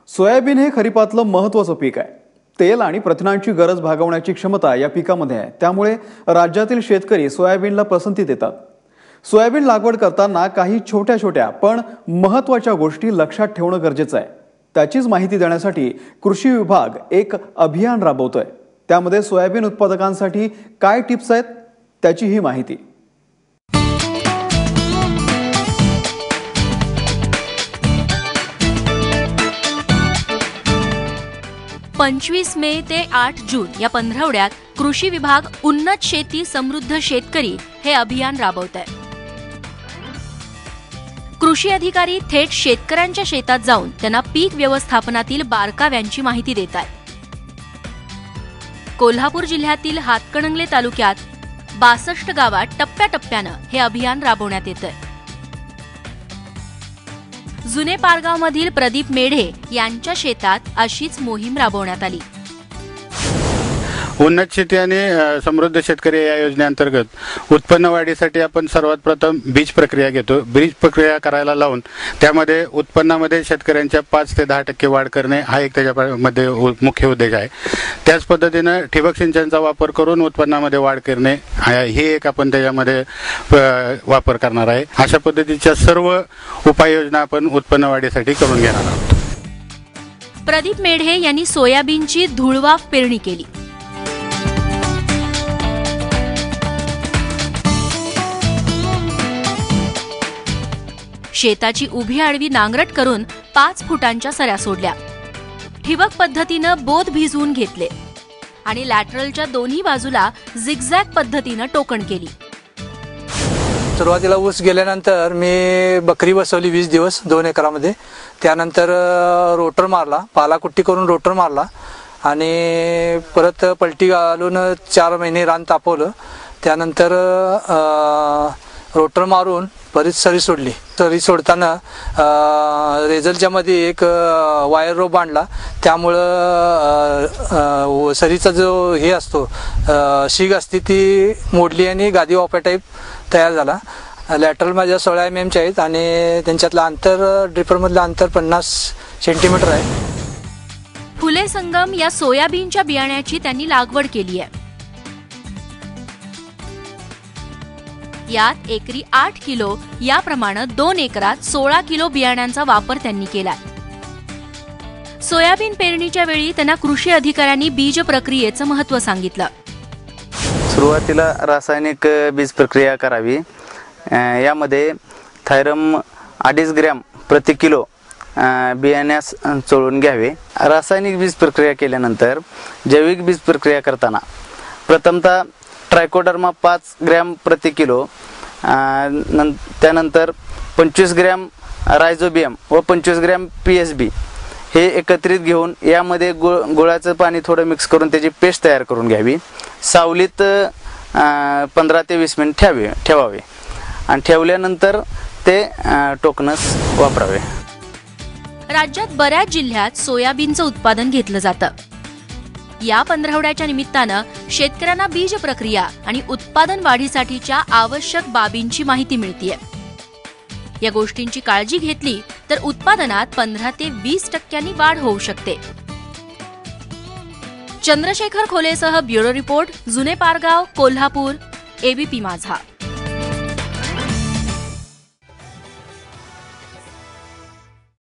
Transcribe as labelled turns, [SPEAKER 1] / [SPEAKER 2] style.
[SPEAKER 1] Soybean हे खरीपातलं महत्त्वाचं पीक आहे। तेल आणि प्रथिनांची गरज भागवण्याची क्षमता या पिकामध्ये आहे। त्यामुळे राज्यातील शेतकरी सोयाबीनला पसंती देतात। सोयाबीन लागवड करताना काही छोट्या-छोट्या पण महत्त्वाच्या गोष्टी लक्षात ठेवणं गरजेचं आहे। त्याचीच माहिती देण्यासाठी कृषी विभाग एक अभियान राबवतोय। त्यामध्ये सोयाबीन उत्पादकांसाठी काय टिप्स आहेत त्याची ही माहिती।
[SPEAKER 2] 25 मे ते 8 जून या पंधरवड्यात कृषी विभाग उन्नत शेती समृद्ध शेतकरी हे अभियान राबवत आहे। कृषी अधिकारी थेट शेतकऱ्यांच्या शेतात जाऊन त्यांना पीक व्यवस्थापनातील बारकाव्यांची माहिती देत आहेत। कोल्हापूर जिल्ह्यातील हातकणंगले तालुक्यात 62 गावात टप्प्याटप्प्यानं हे अभियान राबवण्यात येतंय। जुने पारगावमधील प्रदीप मेढे यांच्या शेतात अशीच मोहीम राबवण्यात आली।
[SPEAKER 3] उन्नत शेती आणि समृद्ध शेतकरी या योजनेअंतर्गत उत्पन्न वाढीसाठी आपण सर्वात प्रथम बीज प्रक्रिया घेतो। बीज प्रक्रिया करायला लावून त्यामध्ये उत्पन्नामध्ये शेतकऱ्यांच्या 5 ते 10% वाढ करणे हा एक त्याच्यामध्ये मुख्य उद्देश आहे। त्याच पद्धतीने ठिबक सिंचनाचा वापर करून उत्पन्नामध्ये वाढ करणे हे एक आपण त्याच्यामध्ये वापर करणार आहे। अशा पद्धतीच्या सर्व उपाययोजना आपण उत्पन्न वाढीसाठी करून घेणार आहोत।
[SPEAKER 2] प्रदीप मेढे यांनी सोयाबीनची धुळवाफ पेरणी केली। शेताची उभी आडवी नांगरट करून 5 फुटांच्या सऱ्या सोडल्या। ठिबक पद्धतीनं बोध भिजवून घेतले आणि लॅटरलच्या दोन्ही बाजूला झिगझॅग पद्धतीनं टोकण केली।
[SPEAKER 4] सुरुवातीला ऊस गेल्यानंतर मी बकरी बसवली 20 दिवस 2 एकरामध्ये। त्यानंतर रोटर मारला, पालाकुट्टी करून रोटर मारला आणि परत पलटी घालून 4 महिने रान तापवलं। त्यानंतर रोटर मारून परत सरी सोडली। सरी सोडताना रेझलच्या मध्ये एक वायर रोप बांधला। त्यामुळं सरीचा जो हे असतो शीग असते ती मोडली आणि गादी वापा टाईप तयार झाला। लॅटरल माझ्या 16 mm आहेत आणि त्यांच्यातलं अंतर ड्रिपरमधलं अंतर 50 सेंटीमीटर आहे।
[SPEAKER 2] फुले संगम या सोयाबीनच्या बियाण्याची त्यांनी लागवड केली आहे। यात एकरी 8 किलो याप्रमाणे 2 एकरात 16 किलो बियाण्यांचा वापर त्यांनी केलाय। सोयाबीन पेरणीच्या वेळी त्यांना कृषी अधिकाऱ्यांनी बीज प्रक्रियेचं महत्त्व सांगितलं।
[SPEAKER 5] सुरुवातीला रासायनिक बीज प्रक्रिया करावी। यामध्ये थायरम 2.5 ग्रॅम प्रति किलो बियाण्यास चोळून घ्यावे। रासायनिक बीज प्रक्रिया केल्यानंतर जैविक बीज प्रक्रिया करताना प्रथमतः ट्रायकोडर्मा 5 ग्रॅम प्रति किलो, त्यानंतर 25 ग्रॅम रायझोबियम व 25 ग्रॅम PSB हे एकत्रित घेऊन यामध्ये गुळाचं पाणी थोडं मिक्स करून त्याची पेस्ट तयार करून घ्यावी। सावलीत 15 ते 20 मिनिट ठेवावे आणि ठेवल्यानंतर ते टोकनस वापरावे।
[SPEAKER 2] राज्यात बऱ्याच जिल्ह्यात सोयाबीनचं उत्पादन घेतलं जातं। या पंधरवड्याच्या निमित्तानं शेतकऱ्यांना बीज प्रक्रिया आणि उत्पादन वाढीसाठीच्या आवश्यक बाबींची माहिती मिळतेय। या गोष्टींची काळजी घेतली तर उत्पादनात 15 ते 20% वाढ होऊ शकते। चंद्रशेखर खोलेसह ब्युरो रिपोर्ट, जुने पारगाव, कोल्हापूर, ABP माझा।